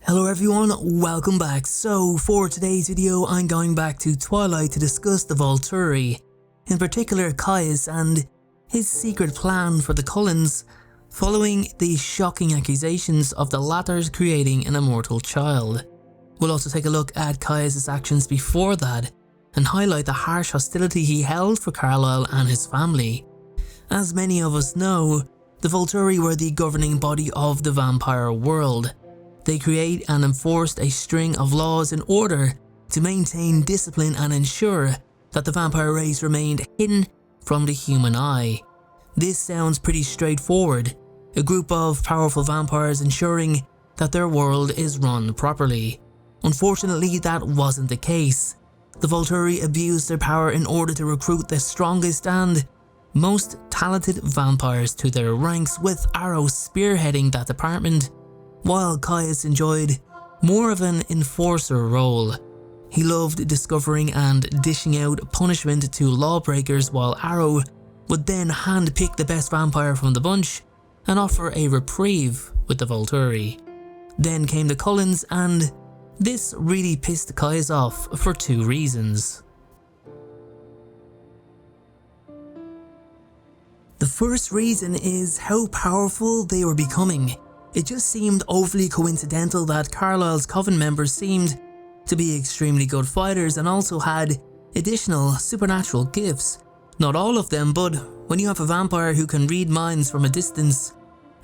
Hello everyone, welcome back. So for today's video I'm going back to Twilight to discuss the Volturi, in particular Caius and his secret plan for the Cullens following the shocking accusations of the latter's creating an immortal child. We'll also take a look at Caius' actions before that and highlight the harsh hostility he held for Carlisle and his family. As many of us know, the Volturi were the governing body of the vampire world. They create and enforced a string of laws in order to maintain discipline and ensure that the vampire race remained hidden from the human eye. This sounds pretty straightforward, a group of powerful vampires ensuring that their world is run properly. Unfortunately, that wasn't the case. The Volturi abused their power in order to recruit the strongest and most talented vampires to their ranks, with Arrow spearheading that department, while Caius enjoyed more of an enforcer role. He loved discovering and dishing out punishment to lawbreakers, while Arrow would then handpick the best vampire from the bunch and offer a reprieve with the Volturi. Then came the Cullens, and this really pissed Caius off for two reasons. The first reason is how powerful they were becoming. It just seemed overly coincidental that Carlisle's coven members seemed to be extremely good fighters and also had additional supernatural gifts. Not all of them, but when you have a vampire who can read minds from a distance,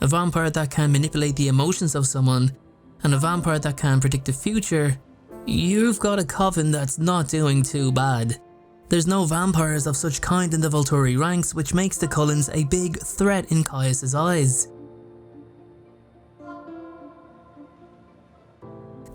a vampire that can manipulate the emotions of someone, and a vampire that can predict the future, you've got a coven that's not doing too bad. There's no vampires of such kind in the Volturi ranks, which makes the Cullens a big threat in Caius' eyes.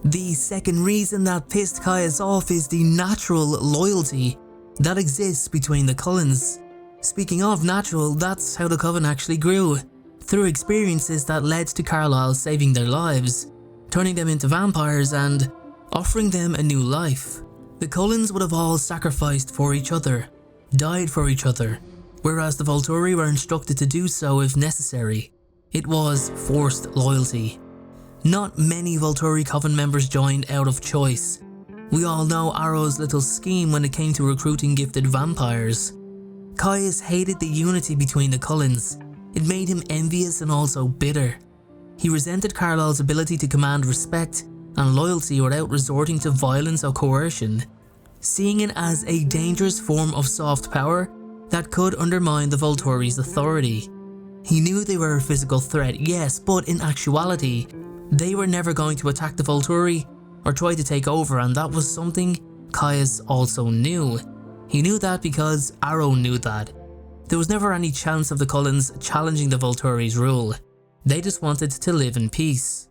The second reason that pissed Caius off is the natural loyalty that exists between the Cullens. Speaking of natural, that's how the coven actually grew, through experiences that led to Carlisle saving their lives, turning them into vampires and offering them a new life. The Cullens would have all sacrificed for each other, died for each other, whereas the Volturi were instructed to do so if necessary. It was forced loyalty. Not many Volturi coven members joined out of choice. We all know Arrow's little scheme when it came to recruiting gifted vampires. Caius hated the unity between the Cullens. It made him envious and also bitter. He resented Carlisle's ability to command respect and loyalty without resorting to violence or coercion, seeing it as a dangerous form of soft power that could undermine the Volturi's authority. He knew they were a physical threat, yes, but in actuality, they were never going to attack the Volturi or try to take over, and that was something Caius also knew. He knew that because Arrow knew that. There was never any chance of the Cullens challenging the Volturi's rule. They just wanted to live in peace.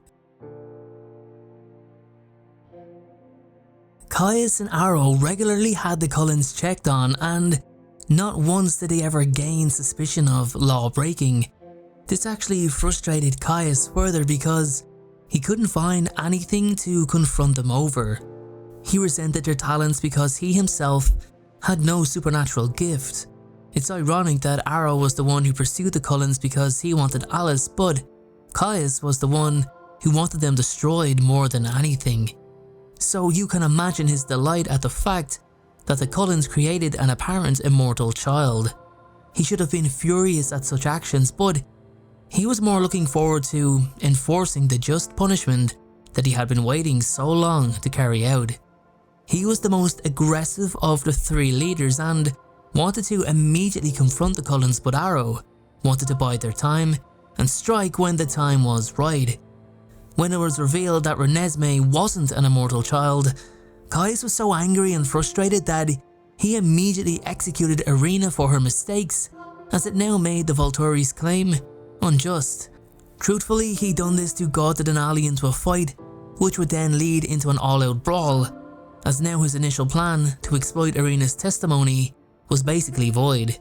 Caius and Arrow regularly had the Cullens checked on, and not once did they ever gain suspicion of law breaking. This actually frustrated Caius further because he couldn't find anything to confront them over. He resented their talents because he himself had no supernatural gift. It's ironic that Arrow was the one who pursued the Cullens because he wanted Alice, but Caius was the one who wanted them destroyed more than anything. So you can imagine his delight at the fact that the Cullens created an apparent immortal child. He should have been furious at such actions, but he was more looking forward to enforcing the just punishment that he had been waiting so long to carry out. He was the most aggressive of the three leaders and wanted to immediately confront the Cullens, but Arrow wanted to bide their time and strike when the time was right. When it was revealed that Renesmee wasn't an immortal child, Caius was so angry and frustrated that he immediately executed Irina for her mistakes, as it now made the Volturi's claim unjust. Truthfully, he done this to goad the Denali into a fight, which would then lead into an all-out brawl, as now his initial plan to exploit Irina's testimony was basically void.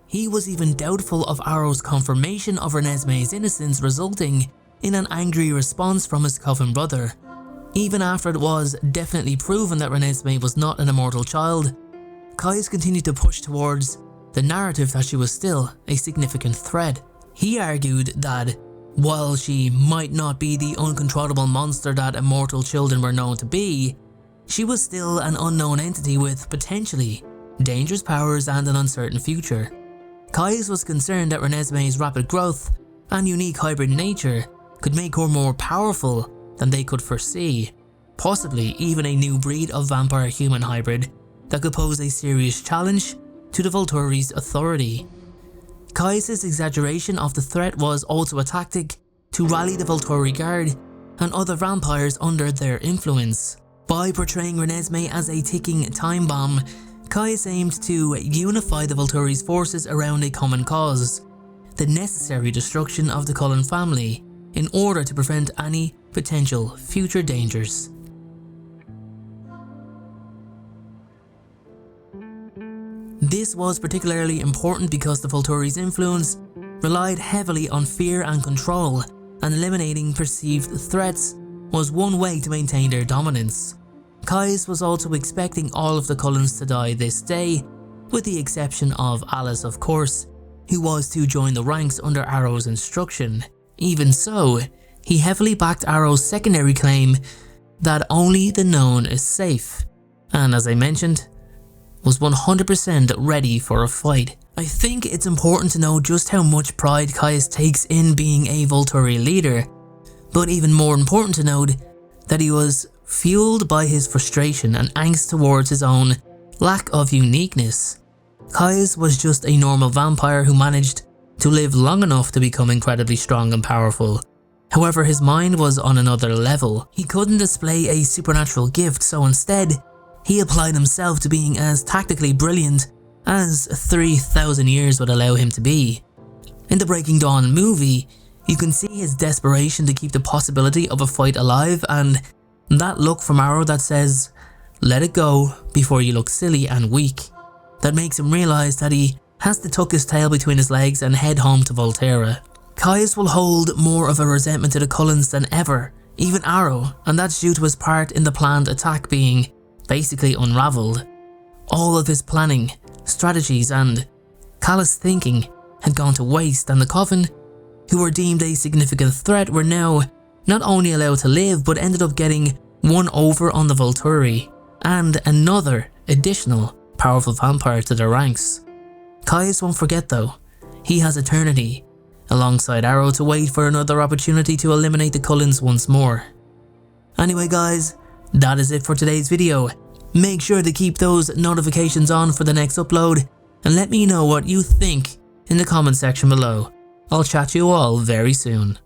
He was even doubtful of Arrow's confirmation of Renesmee's innocence, resulting in an angry response from his coven brother. Even after it was definitely proven that Renesmee was not an immortal child, Caius continued to push towards the narrative that she was still a significant threat. He argued that while she might not be the uncontrollable monster that immortal children were known to be, she was still an unknown entity with potentially dangerous powers and an uncertain future. Caius was concerned that Renesmee's rapid growth and unique hybrid nature could make her more powerful than they could foresee, possibly even a new breed of vampire-human hybrid that could pose a serious challenge to the Volturi's authority. Caius' exaggeration of the threat was also a tactic to rally the Volturi Guard and other vampires under their influence. By portraying Renesmee as a ticking time bomb, Caius aimed to unify the Volturi's forces around a common cause, the necessary destruction of the Cullen family, in order to prevent any potential future dangers. This was particularly important because the Volturi's influence relied heavily on fear and control, and eliminating perceived threats was one way to maintain their dominance. Caius was also expecting all of the Cullens to die this day, with the exception of Alice, of course, who was to join the ranks under Arrow's instruction. Even so, he heavily backed Arrow's secondary claim that only the known is safe, and as I mentioned, was 100% ready for a fight. I think it's important to know just how much pride Caius takes in being a Volturi leader, but even more important to note that he was fueled by his frustration and angst towards his own lack of uniqueness. Caius was just a normal vampire who managed to live long enough to become incredibly strong and powerful. However, his mind was on another level. He couldn't display a supernatural gift, so instead, he applied himself to being as tactically brilliant as 3,000 years would allow him to be. In the Breaking Dawn movie, you can see his desperation to keep the possibility of a fight alive, and that look from Arrow that says, "Let it go before you look silly and weak," that makes him realise that he has to tuck his tail between his legs and head home to Volterra. Caius will hold more of a resentment to the Cullens than ever, even Arrow, and that's due to his part in the planned attack being basically unravelled. All of his planning, strategies and callous thinking had gone to waste, and the Coven, who were deemed a significant threat, were now not only allowed to live but ended up getting one over on the Volturi and another additional powerful vampire to their ranks. Caius won't forget though, he has eternity alongside Arrow to wait for another opportunity to eliminate the Cullens once more. Anyway guys, that is it for today's video. Make sure to keep those notifications on for the next upload and let me know what you think in the comment section below. I'll chat to you all very soon.